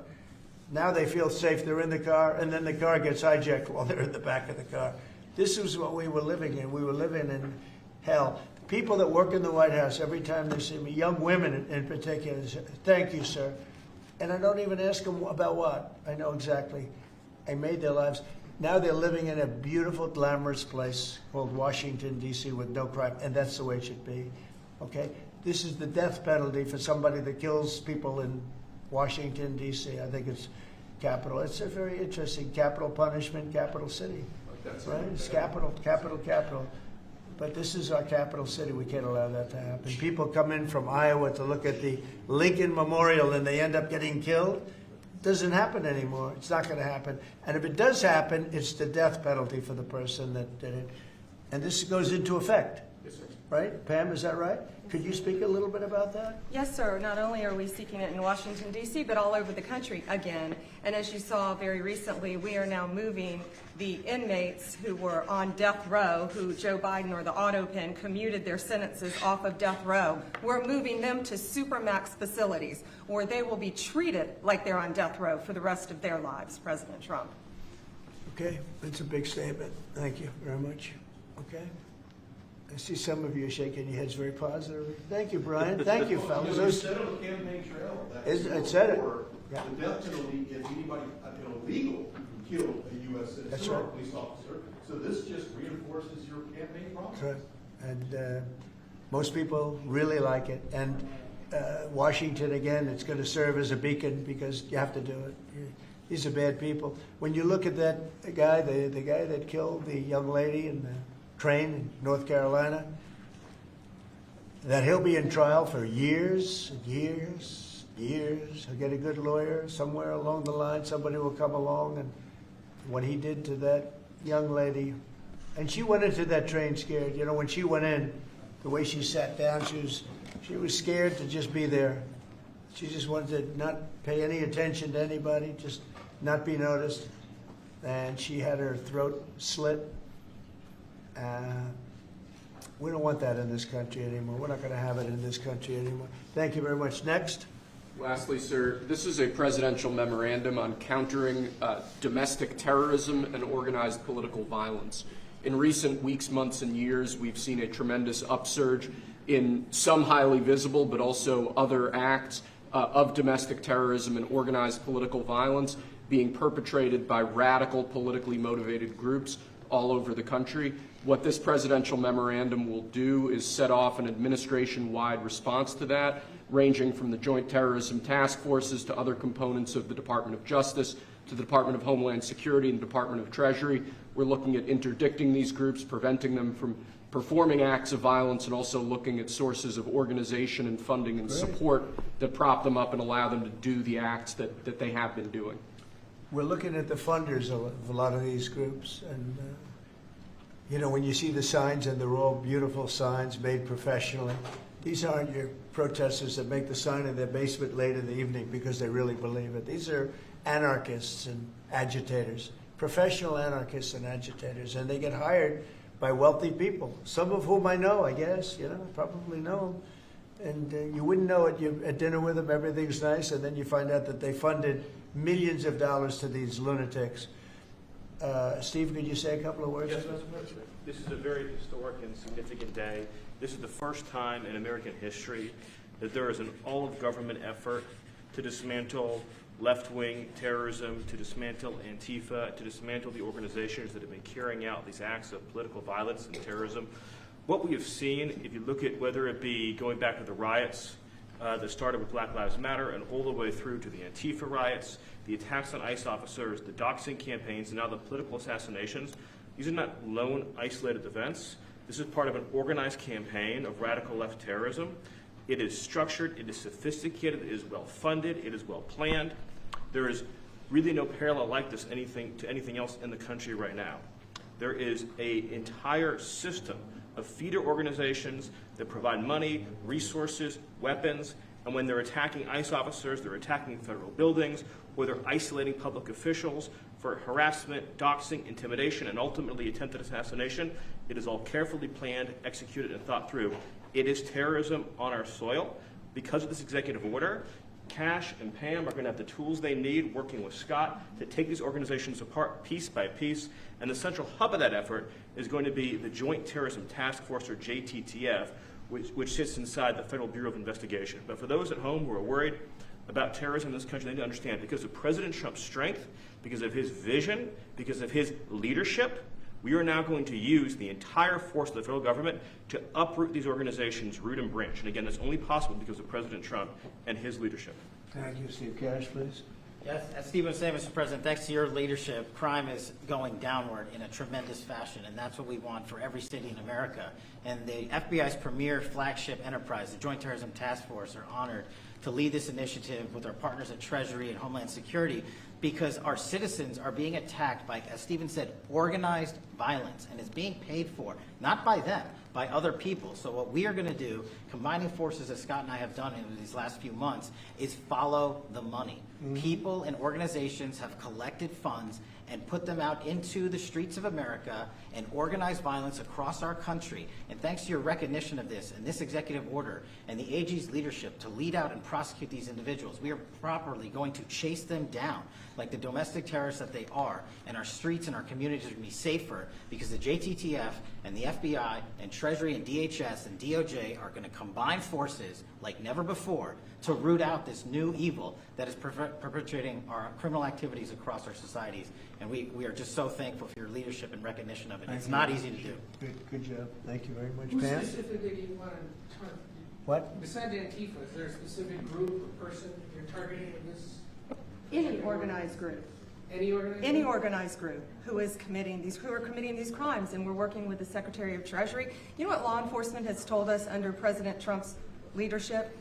Now they feel safe. They're in the car, and then the car gets hijacked while they're in the back of the car. This is what we were living in. We were living in hell. People that work in the White House, every time they see me, young women in particular, say, "Thank you, sir." And I don't even ask them about what. I know exactly. I made their lives. Now they're living in a beautiful, glamorous place called Washington, D.C. with no crime, and that's the way it should be. Okay? This is the death penalty for somebody that kills people in Washington, D.C. I think it's capital. It's a very interesting capital punishment, capital city. Right? It's capital, capital, capital. But this is our capital city. We can't allow that to happen. People come in from Iowa to look at the Lincoln Memorial and they end up getting killed. It doesn't happen anymore. It's not going to happen. And if it does happen, it's the death penalty for the person that did it. And this goes into effect. Yes, sir. Right? Pam, is that right? Could you speak a little bit about that? Yes, sir. Not only are we seeking it in Washington, D.C., but all over the country again. And as you saw very recently, we are now moving the inmates who were on death row, who Joe Biden or the auto pen commuted their sentences off of death row. We're moving them to supermax facilities where they will be treated like they're on death row for the rest of their lives, President Trump. Okay, that's a big statement. Thank you very much. Okay. I see some of you shaking your heads very positively. Thank you, Brian. Thank you, fellas. You said on the campaign trail that It said it. Yeah. the death penalty if anybody, illegal killed a U.S. citizen That's or a right. police officer. So this just reinforces your campaign promise. That's right. And most people really like it. And Washington, again, it's going to serve as a beacon because you have to do it. These are bad people. When you look at that guy, the guy that killed the young lady in the train in North Carolina, that he'll be in trial for years and years, years. He'll get a good lawyer somewhere along the line. Somebody will come along, and what he did to that young lady, and she went into that train scared. You know, when she went in, the way she sat down, she was scared to just be there. She just wanted to not pay any attention to anybody, just not be noticed. And she had her throat slit. We don't want that in this country anymore. We're not going to have it in this country anymore. Thank you very much. Next. Lastly, sir, this is a presidential memorandum on countering domestic terrorism and organized political violence. In recent weeks, months, and years, we've seen a tremendous upsurge in some highly visible but also other acts of domestic terrorism and organized political violence being perpetrated by radical, politically motivated groups all over the country. What this presidential memorandum will do is set off an administration-wide response to that, ranging from the Joint Terrorism Task Forces to other components of the Department of Justice to the Department of Homeland Security and the Department of Treasury. We're looking at interdicting these groups, preventing them from performing acts of violence, and also looking at sources of organization and funding and support that prop them up and allow them to do the acts that they have been doing. We're looking at the funders of a lot of these groups, and you know, when you see the signs, and they're all beautiful signs made professionally, these aren't your protesters that make the sign in their basement late in the evening because they really believe it. These are anarchists and agitators, professional anarchists and agitators, and they get hired by wealthy people, some of whom I know, I guess, you know, probably know them. And you wouldn't know it. You're at dinner with them, everything's nice, and then you find out that they funded millions of dollars to these lunatics. Steve, could you say a couple of words? Yes, Mr. President. This is a very historic and significant day. This is the first time in American history that there is an all-of-government effort to dismantle left-wing terrorism, to dismantle Antifa, to dismantle the organizations that have been carrying out these acts of political violence and terrorism. What we have seen, if you look at whether it be going back to the riots that started with Black Lives Matter and all the way through to the Antifa riots, the attacks on ICE officers, the doxing campaigns, and now the political assassinations, these are not lone, isolated events. This is part of an organized campaign of radical left terrorism. It is structured, it is sophisticated, it is well-funded, it is well-planned. There is really no parallel like this to anything else in the country right now. There is an entire system of feeder organizations that provide money, resources, weapons, and when they're attacking ICE officers, they're attacking federal buildings, or they're isolating public officials for harassment, doxing, intimidation, and ultimately attempted assassination. It is all carefully planned, executed, and thought through. It is terrorism on our soil. Because of this executive order, Cash and Pam are going to have the tools they need, working with Scott, to take these organizations apart piece by piece. And the central hub of that effort is going to be the Joint Terrorism Task Force, or JTTF, which sits inside the Federal Bureau of Investigation. But for those at home who are worried about terrorism in this country, they need to understand, because of President Trump's strength, because of his vision, because of his leadership, we are now going to use the entire force of the federal government to uproot these organizations root and branch. And again, that's only possible because of President Trump and his leadership. Thank you. Steve Cash, please. Yes, as Steve was saying, Mr. President, thanks to your leadership, crime is going downward in a tremendous fashion, and that's what we want for every city in America. And the FBI's premier flagship enterprise, the Joint Terrorism Task Force, are honored to lead this initiative with our partners at Treasury and Homeland Security, because our citizens are being attacked by, as Stephen said, organized violence, and it's being paid for, not by them, by other people. So what we are going to do, combining forces as Scott and I have done in these last few months, is follow the money. People and organizations have collected funds and put them out into the streets of America and organized violence across our country. And thanks to your recognition of this and this executive order and the AG's leadership to lead out and prosecute these individuals, we are properly going to chase them down like the domestic terrorists that they are. And our streets and our communities are going to be safer because the JTTF and the FBI and Treasury and DHS and DOJ are going to combine forces like never before to root out this new evil that is perpetrating our criminal activities across our societies. And we are just so thankful for your leadership and recognition of it. It's not easy to do. Good job. Thank you very much. Who Pam? specifically do you want to target? What? Besides Antifa, is there a specific group or person you're targeting with this? Any organized group. Any organized Any group? organized group who are committing these crimes, and we're working with the Secretary of Treasury. You know what law enforcement has told us under President Trump's leadership?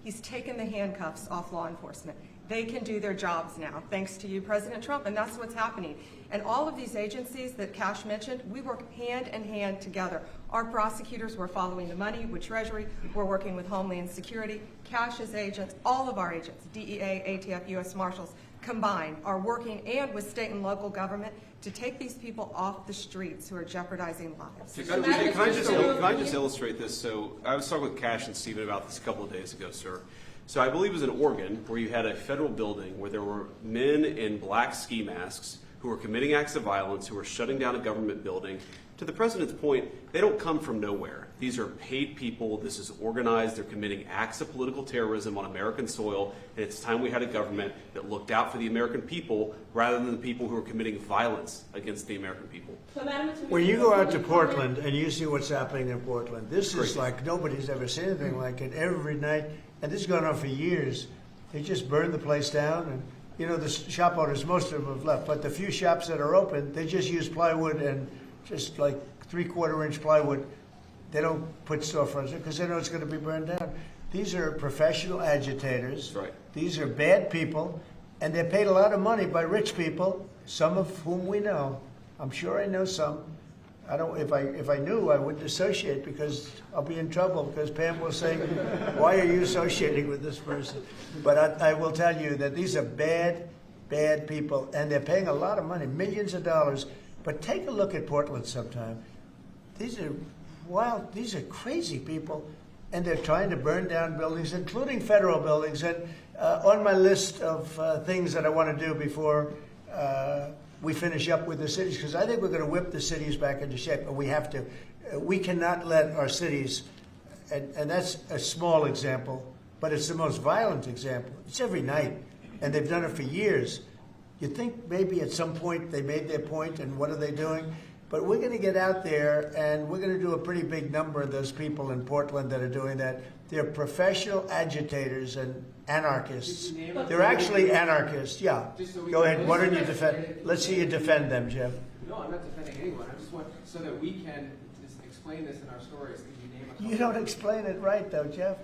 He's taken the handcuffs off law enforcement. They can do their jobs now, thanks to you, President Trump, and that's what's happening. And all of these agencies that Cash mentioned, we work hand in hand together. Our prosecutors were following the money with Treasury. We're working with Homeland Security. Cash's agents, all of our agents, DEA, ATF, U.S. Marshals, combined are working, and with state and local government, to take these people off the streets who are jeopardizing lives. Can I just illustrate this? So I was talking with Cash and Stephen about this a couple of days ago, sir. So I believe it was in Oregon where you had a federal building where there were men in black ski masks who were committing acts of violence, who were shutting down a government building. To the president's point, they don't come from nowhere. These are paid people. This is organized. They're committing acts of political terrorism on American soil. And it's time we had a government that looked out for the American people rather than the people who are committing violence against the American people. When you go out to Portland and you see what's happening in Portland, this is like nobody's ever seen anything like it. Every night, and this has gone on for years. They just burn the place down, and you know the shop owners, most of them have left, but the few shops that are open, they just use plywood and just like 3/4-inch plywood. They don't put storefronts in because they know it's going to be burned down. These are professional agitators. Right. These are bad people, and they're paid a lot of money by rich people, some of whom we know. I'm sure I know some. I don't. If I knew, I wouldn't associate because I'll be in trouble because Pam will say, "Why are you associating with this person?" But I will tell you that these are bad people, and they're paying a lot of money, millions of dollars. But take a look at Portland sometime. These are wild. These are crazy people, and they're trying to burn down buildings, including federal buildings. And on my list of things that I want to do before we finish up with the cities, because I think we're going to whip the cities back into shape, and we have to. We cannot let our cities, and that's a small example, but it's the most violent example. It's every night, and they've done it for years. You think maybe at some point they made their point, and what are they doing? But we're going to get out there, and we're going to do a pretty big number of those people in Portland that are doing that. They're professional agitators and anarchists. They're actually anarchists, yeah. Go ahead, why don't you defend? Let's see you defend them, Jeff. No, I'm not defending anyone. I just want, so that we can just explain this in our stories. Could you name a couple? You don't explain it right, though, Jeff.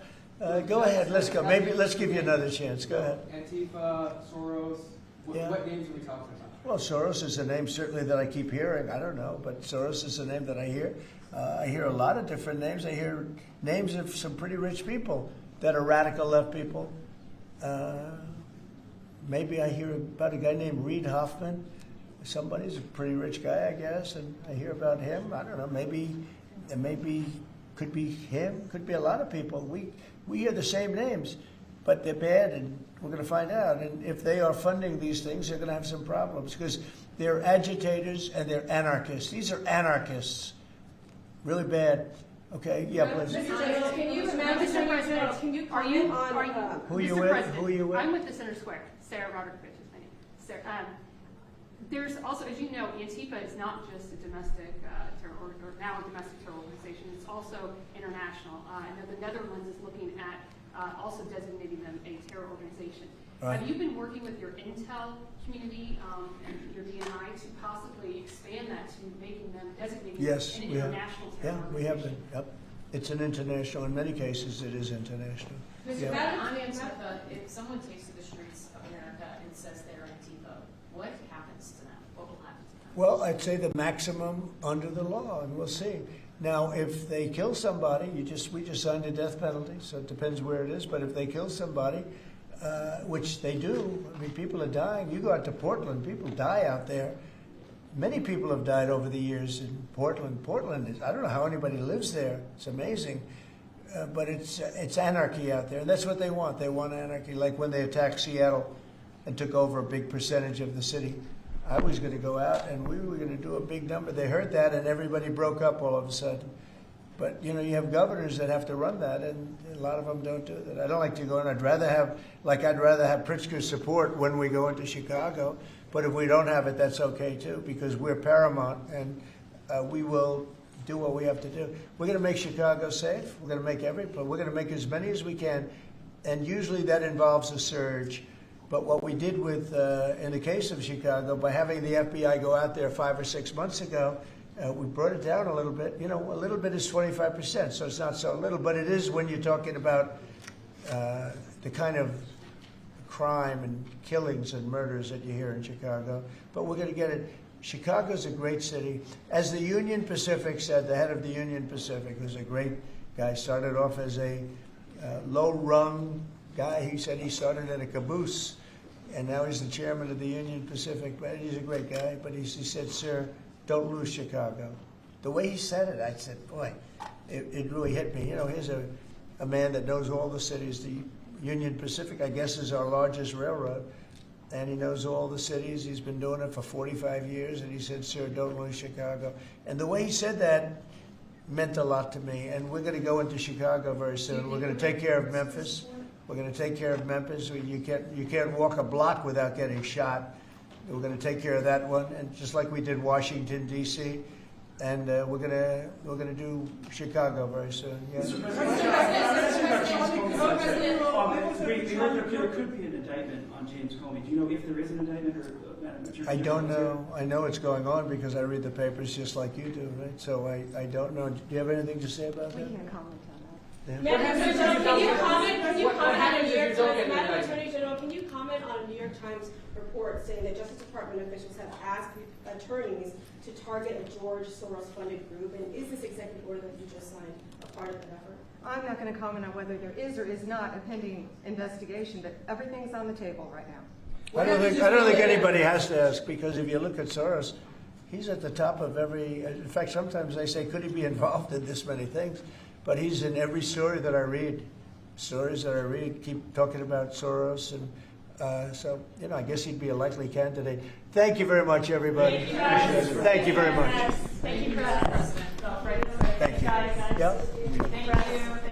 Go ahead, let's go. Maybe let's give you another chance. Go ahead. Antifa, Soros, what names are we talking about? Well, Soros is a name certainly that I keep hearing. I don't know, but Soros is a name that I hear. I hear a lot of different names. I hear names of some pretty rich people that are radical left people. Maybe I hear about a guy named Reid Hoffman. Somebody's a pretty rich guy, I guess, and I hear about him. I don't know. Maybe could be him. Could be a lot of people. We hear the same names, but they're bad, and we're going to find out. And if they are funding these things, they're going to have some problems because they're agitators and they're anarchists. These are anarchists, really bad. Okay, yeah, please. Mr. General, can you, Mr. President, can you comment on, Who are you Mr. with? President, Who are you with? I'm with the Center Square. Sarah Rodriguez is my name. Sarah, there's also, as you know, Antifa is not just a domestic terror, or now a domestic terror organization. It's also international. I know the Netherlands is looking at also designating them a terror organization. Right. Have you been working with your intel community and your DNI to possibly expand that to making them designated Yes, an we have. international terror Yeah, organization? we have been. Yep. It's an international. In many cases, it is international. Mr. Yeah. President, on Antifa, if someone takes to the streets of America and says they're Antifa, what happens to them? What will happen to them? Well, I'd say the maximum under the law, and we'll see. Now, if they kill somebody, we just signed a death penalty, so it depends where it is. But if they kill somebody, which they do, I mean, people are dying. You go out to Portland, people die out there. Many people have died over the years in Portland. Portland is, I don't know how anybody lives there. It's amazing. But it's anarchy out there, and that's what they want. They want anarchy, like when they attacked Seattle and took over a big percentage of the city. I was going to go out, and we were going to do a big number. They heard that, and everybody broke up all of a sudden. But, you know, you have governors that have to run that, and a lot of them don't do that. I don't like to go in. I'd rather have Pritzker's support when we go into Chicago. But if we don't have it, that's okay, too, because we're paramount, and we will do what we have to do. We're going to make Chicago safe. We're going to make we're going to make as many as we can, and usually that involves a surge. But what we did with, in the case of Chicago, by having the FBI go out there 5 or 6 months ago, we brought it down a little bit. You know, a little bit is 25%, so it's not so little, but it is when you're talking about the kind of crime and killings and murders that you hear in Chicago. But we're going to get it. Chicago's a great city. As the Union Pacific said, the head of the Union Pacific, who's a great guy, started off as a low-rung guy. He said he started at a caboose, and now he's the chairman of the Union Pacific. But he's a great guy. But he said, "Sir, don't lose Chicago." The way he said it, I said, boy, it really hit me. You know, here's a man that knows all the cities. The Union Pacific, I guess, is our largest railroad, and he knows all the cities. He's been doing it for 45 years, and he said, "Sir, don't lose Chicago." And the way he said that meant a lot to me, and we're going to go into Chicago very soon. We're going to take care of Memphis. We're going to take care of Memphis. You can't walk a block without getting shot. We're going to take care of that one, and just like we did Washington, D.C., and we're going to do Chicago very soon. Yeah. Mr. President, we heard there could be an indictment on James Comey. Do you know if there is an indictment, or Madam Attorney? I don't know. I know it's going on because I read the papers just like you do, right? So I don't know. Do you have anything to say about that? We can't comment on that. Madam Attorney General, can you comment on a New York Times report saying that Justice Department officials have asked attorneys to target a George Soros-funded group? And is this executive order that you just signed a part of that effort? I'm not going to comment on whether there is or is not a pending investigation, but everything's on the table right now. I don't think anybody has to ask, because if you look at Soros, he's at the top of every. In fact, sometimes they say, could he be involved in this many things? But he's in every story that I read. Stories that I read keep talking about Soros, and so, you know, I guess he'd be a likely candidate. Thank you very much, everybody. Thank you very much. Thank you, President. Thank you. Yep. Thank you.